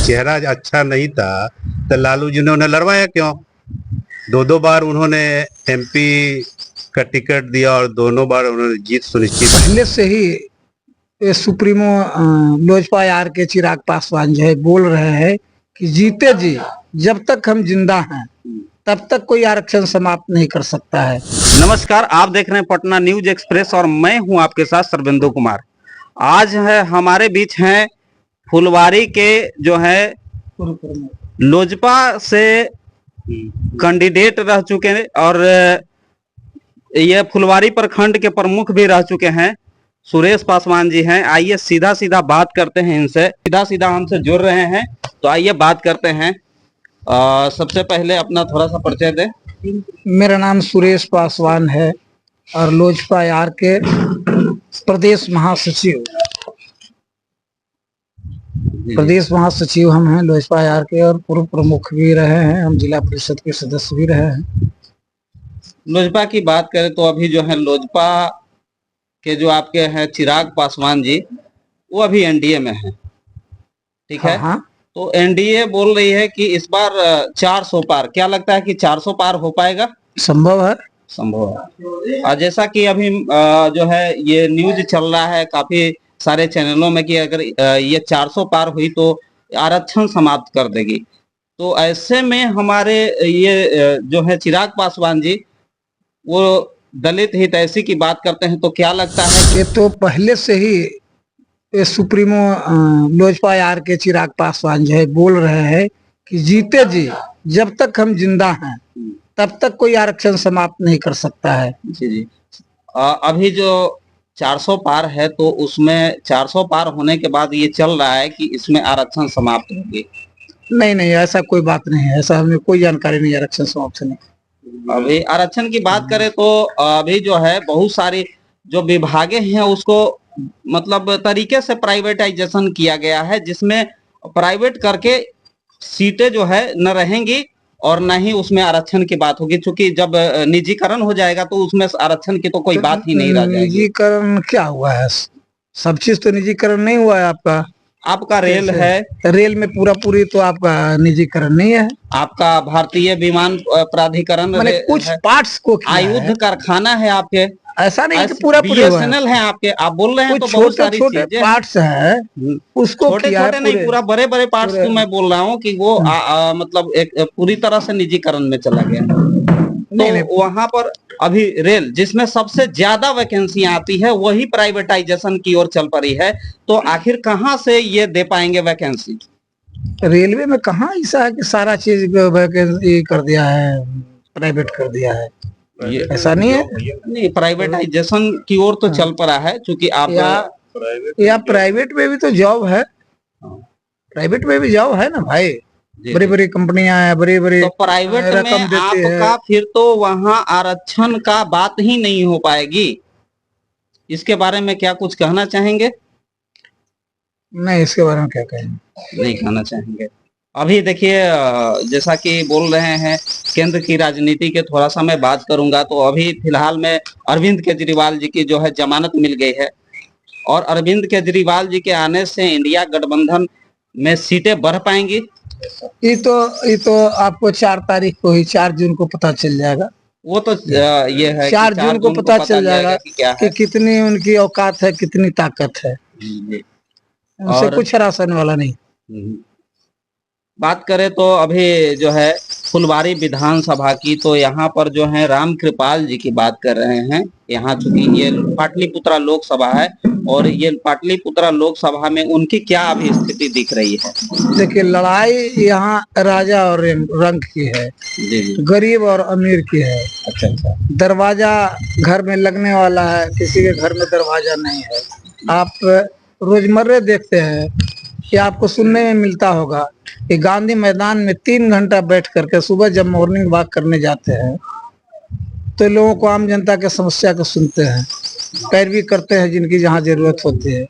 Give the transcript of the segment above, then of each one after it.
चेहरा अच्छा नहीं था तो लालू जी ने उन्हें लड़वाया क्यों? दो बार उन्होंने एमपी का टिकट दिया और दोनों बार उन्होंने जीत सुनिश्चित। पहले से ही ये सुप्रीमो लोजपा आर के चिराग पासवान जो है बोल रहे हैं कि जीते जी जब तक हम जिंदा हैं तब तक कोई आरक्षण समाप्त नहीं कर सकता है। नमस्कार, आप देख रहे हैं पटना न्यूज एक्सप्रेस और मैं हूं आपके साथ सर्वेंदु कुमार। आज है हमारे बीच हैं फुलवारी के जो है लोजपा से कैंडिडेट रह चुके हैं और ये फुलवारी प्रखंड के प्रमुख भी रह चुके हैं, सुरेश पासवान जी हैं। आइए सीधा सीधा बात करते हैं इनसे, सीधा सीधा हमसे जुड़ रहे हैं तो आइए बात करते हैं। सबसे पहले अपना थोड़ा सा परिचय दें। मेरा नाम सुरेश पासवान है और लोजपा आर के प्रदेश महासचिव हम हैं लोजपा आर के, और पूर्व प्रमुख भी रहे हैं, हम जिला परिषद के सदस्य भी रहे हैं। लोजपा की बात करें तो अभी जो है लोजपा के जो आपके हैं चिराग पासवान जी, वो अभी एनडीए में हैं, ठीक है। हाँ। तो एनडीए बोल रही है कि इस बार 400 पार, क्या लगता है कि 400 पार हो पाएगा? संभव है। और जैसा कि अभी जो है ये न्यूज चल रहा है काफी सारे चैनलों में कि अगर ये 400 पार हुई तो आरक्षण समाप्त कर देगी। तो ऐसे में हमारे ये जो है चिराग पासवान जी वो दलित हितैषी की बात करते हैं, तो क्या लगता है? ये तो पहले से ही ये सुप्रीमो लोजपा आर के चिराग पासवान जो है बोल रहे हैं कि जीते जी जब तक हम जिंदा हैं तब तक कोई आरक्षण समाप्त नहीं कर सकता है। जी। अभी जो 400 पार है तो उसमें 400 पार होने के बाद ये चल रहा है कि इसमें आरक्षण समाप्त होगी। नहीं, ऐसा कोई बात नहीं है, ऐसा हमें कोई जानकारी नहीं, आरक्षण समाप्त नहीं। अभी आरक्षण की बात करें तो अभी जो है बहुत सारी जो विभागे हैं उसको मतलब तरीके से प्राइवेटाइजेशन किया गया है, जिसमें प्राइवेट करके सीटें जो है न रहेंगी और न ही उसमें आरक्षण की बात होगी, क्योंकि जब निजीकरण हो जाएगा तो उसमें आरक्षण की तो कोई बात ही नहीं रह जाएगी। निजीकरण क्या हुआ है? सब चीज तो निजीकरण नहीं हुआ है। आपका रेल है, रेल में पूरी तो आपका निजीकरण नहीं है। आपका भारतीय विमान प्राधिकरण कुछ पार्ट्स को आयुध कारखाना है आपके, ऐसा नहीं कि पूरा BSNL है आपके, आप बोल रहे हैं तो बहुत सारी छोटे पार्ट्स है उसको छोटे नहीं पूरा बड़े पार्ट्स को मैं बोल रहा हूँ कि वो मतलब एक पूरी तरह से निजीकरण में चला गया। तो वहां पर अभी रेल जिसमें सबसे ज्यादा वैकेंसियां आती है वही प्राइवेटाइजेशन की ओर चल पड़ी है, तो आखिर कहाँ से ये दे पाएंगे वैकेंसी? रेलवे में कहाँ ऐसा है कि सारा चीज वैकेंसी कर दिया है, प्राइवेट कर दिया है, ऐसा नहीं है। नहीं, प्राइवेटाइजेशन की ओर तो चल पड़ा है, क्योंकि आप या प्राइवेट में भी तो जॉब है, प्राइवेट में भी जॉब है ना भाई, बड़ी कंपनियां हैं, बड़ी तो प्राइवेट में आपका फिर तो वहाँ आरक्षण का बात ही नहीं हो पाएगी। इसके बारे में क्या कुछ कहना चाहेंगे? नहीं, इसके बारे में क्या कहेंगे, नहीं कहना चाहेंगे। अभी देखिए जैसा कि बोल रहे हैं केंद्र की राजनीति के थोड़ा सा मैं बात करूंगा, तो अभी फिलहाल में अरविंद केजरीवाल जी की जो है जमानत मिल गई है और अरविंद केजरीवाल जी के आने से इंडिया गठबंधन में सीटें बढ़ पाएंगी। ये तो आपको 4 तारीख को ही 4 जून को पता चल जाएगा। वो तो ये है 4 जून को पता चल जाएगा कि कितनी उनकी औकात है, कितनी ताकत है, उनसे कुछ हराने वाला नहीं। बात करें तो अभी जो है फुलवारी विधानसभा की, तो यहाँ पर जो है राम कृपाल जी की बात कर रहे हैं। यहाँ चूंकि ये पाटलिपुत्रा लोकसभा है और ये पाटलिपुत्रा लोकसभा में उनकी क्या अभी स्थिति दिख रही है? देखिए, लड़ाई यहाँ राजा और रंग की है, गरीब और अमीर की है। अच्छा। दरवाजा घर में लगने वाला है, किसी के घर में दरवाजा नहीं है। आप रोजमर्रे देखते हैं कि आपको सुनने में मिलता होगा कि गांधी मैदान में 3 घंटा बैठ करके सुबह जब मॉर्निंग वॉक करने जाते हैं तो लोगों को, आम जनता के समस्या को सुनते हैं, पैरवी करते हैं जिनकी जहाँ जरूरत होती है।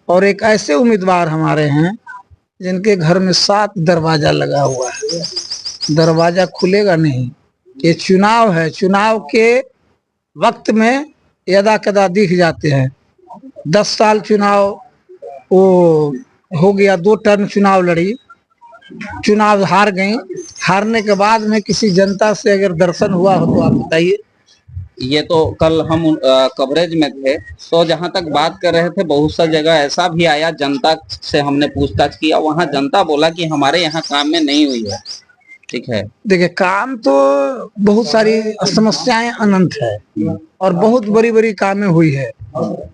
और एक ऐसे उम्मीदवार हमारे हैं जिनके घर में 7 दरवाजा लगा हुआ है, दरवाजा खुलेगा नहीं। ये चुनाव है, चुनाव के वक्त में यदा कदा दिख जाते हैं। 10 साल चुनाव वो हो गया, 2 टर्म चुनाव लड़ी चुनाव हार गई। हारने के बाद में किसी जनता से अगर दर्शन हुआ हो तो आप बताइए। ये तो कल हम कवरेज में थे, तो जहां तक बात कर रहे थे, बहुत सा जगह ऐसा भी आया, जनता से हमने पूछताछ किया, वहां जनता बोला कि हमारे यहाँ काम में नहीं हुई है। ठीक है, देखिए काम तो बहुत सारी समस्याएं अनंत है और बहुत बड़ी बड़ी कामें हुई है।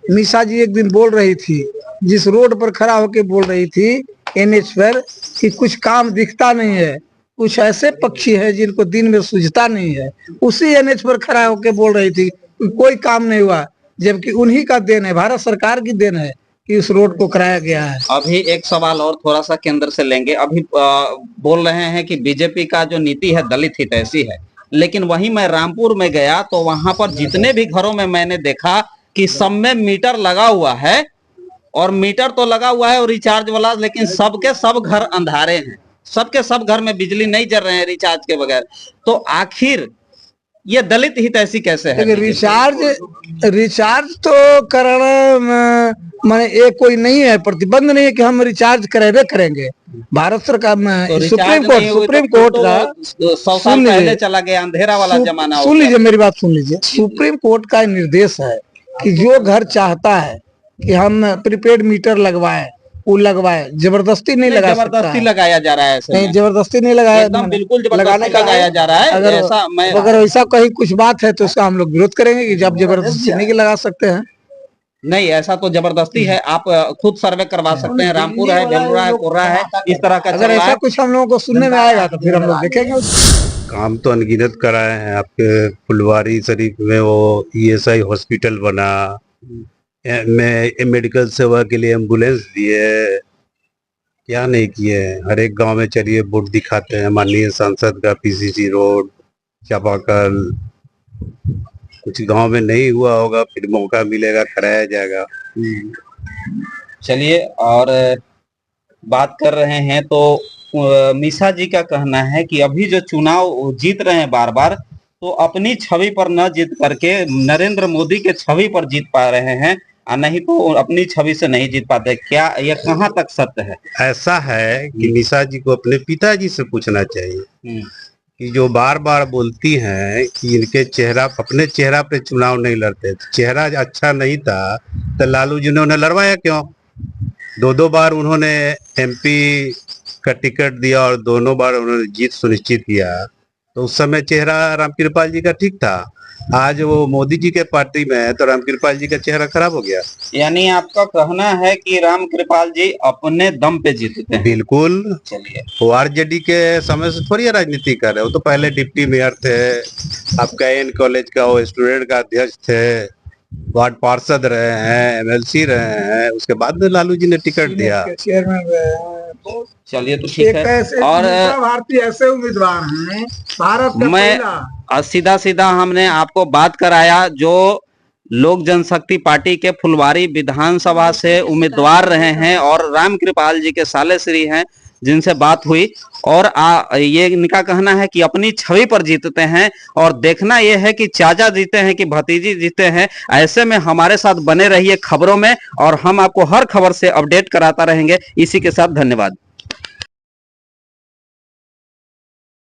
मीसा जी एक दिन बोल रही थी, जिस रोड पर खड़ा होकर बोल रही थी एनएच पर, कि कुछ काम दिखता नहीं है, कुछ ऐसे पक्षी है जिनको दिन में सूझता नहीं है, उसी एनएच पर खड़ा होकर बोल रही थी कोई काम नहीं हुआ, जबकि उन्हीं का देन है, भारत सरकार की देन है कि उस रोड को कराया गया है। अभी एक सवाल और थोड़ा सा केंद्र से लेंगे। अभी बोल रहे हैं कि बीजेपी का जो नीति है दलित हितैषी है, लेकिन वहीं मैं रामपुर में गया तो वहां पर जितने भी घरों में मैंने देखा कि सब में मीटर लगा हुआ है, और मीटर तो लगा हुआ है और रिचार्ज वाला, लेकिन सबके सब घर अंधारे हैं, सबके सब घर में बिजली नहीं जल रहे हैं रिचार्ज के बगैर। तो आखिर ये दलित हितैषी कैसे है? रिचार्ज तो करना माने ये कोई नहीं है, प्रतिबंध नहीं है कि हम रिचार्ज करेबे करेंगे। भारत सरकार में तो सुप्रीम कोर्ट का 100 साल पहले चला गया, अंधेरा वाला जमाना। सुन लीजिए मेरी बात, सुन लीजिए। सुप्रीम कोर्ट का निर्देश है कि जो घर चाहता है कि हम प्रीपेड मीटर लगवाएं वो लगवाए, जबरदस्ती नहीं लगा सकता। जबरदस्ती लगाया जा रहा है ऐसे नहीं, जबरदस्ती नहीं लगाया, एकदम बिल्कुल जबरदस्ती लगाया जा रहा है। अगर ऐसा कहीं कुछ बात है तो उसका हम लोग विरोध करेंगे कि जब जबरदस्ती नहीं लगा सकते हैं। नहीं, ऐसा तो जबरदस्ती है, आप खुद सर्वे करवा सकते हैं। रामपुर है, बेलुरा है, कोर्रा है, इस तरह का अगर ऐसा कुछ हम लोगों को सुनने में आएगा तो फिर हम लोग देखेंगे। काम तो अनगिनत कराए हैं। आपके फुलवारी शरीफ में वो ईएसआई हॉस्पिटल बना, मेडिकल सेवा के लिए एम्बुलेंस दिए, क्या नहीं किए। हर एक गांव में चलिए बोर्ड दिखाते हैं, माननीय सांसद का पीसीसी रोड, चापाकल। कुछ गांव में नहीं हुआ होगा, फिर मौका मिलेगा कराया जाएगा। चलिए, और बात कर रहे हैं तो मीसा जी का कहना है कि अभी जो चुनाव जीत रहे हैं बार बार, तो अपनी छवि पर न जीत करके नरेंद्र मोदी के छवि पर जीत पा रहे हैं, नहीं तो अपनी छवि से नहीं जीत पाते। क्या यह कहाँ तक सत्य है? ऐसा है कि मीसा जी को अपने पिताजी से पूछना चाहिए कि जो बार बार बोलती हैं कि इनके चेहरा, अपने चेहरा पे चुनाव नहीं लड़ते, चेहरा अच्छा नहीं था तो लालू जी ने उन्हें लड़वाया क्यों? 2 बार उन्होंने एमपी का टिकट दिया और दोनों बार उन्होंने जीत सुनिश्चित किया, तो उस समय चेहरा रामकृपाल जी का ठीक था। आज वो मोदी जी के पार्टी में है तो रामकृपाल जी का चेहरा खराब हो गया। यानी आपका कहना है कि रामकृपाल जी अपने दम पे जीतते हैं? बिल्कुल। चलिए, वो आरजेडी के समय से थोड़ी राजनीति कर रहे, वो तो पहले डिप्टी मेयर थे, आपका एन कॉलेज का वो स्टूडेंट का अध्यक्ष थे, वार्ड पार्षद रहे हैं, एमएलसी रहे हैं, उसके बाद में लालू जी ने टिकट दिया। चलिए, तो ठीक है। और भारतीय ऐसे उम्मीदवार हैं भारत का मैं सीधा सीधा हमने आपको बात कराया जो लोक जनशक्ति पार्टी के फुलवारी विधानसभा से उम्मीदवार रहे हैं और रामकृपाल जी के सालेश्री हैं, जिनसे बात हुई। और ये इनका कहना है कि अपनी छवि पर जीतते हैं, और देखना यह है कि चाचा जीते हैं कि भतीजी जीते हैं। ऐसे में हमारे साथ बने रहिए खबरों में, और हम आपको हर खबर से अपडेट कराता रहेंगे। इसी के साथ धन्यवाद।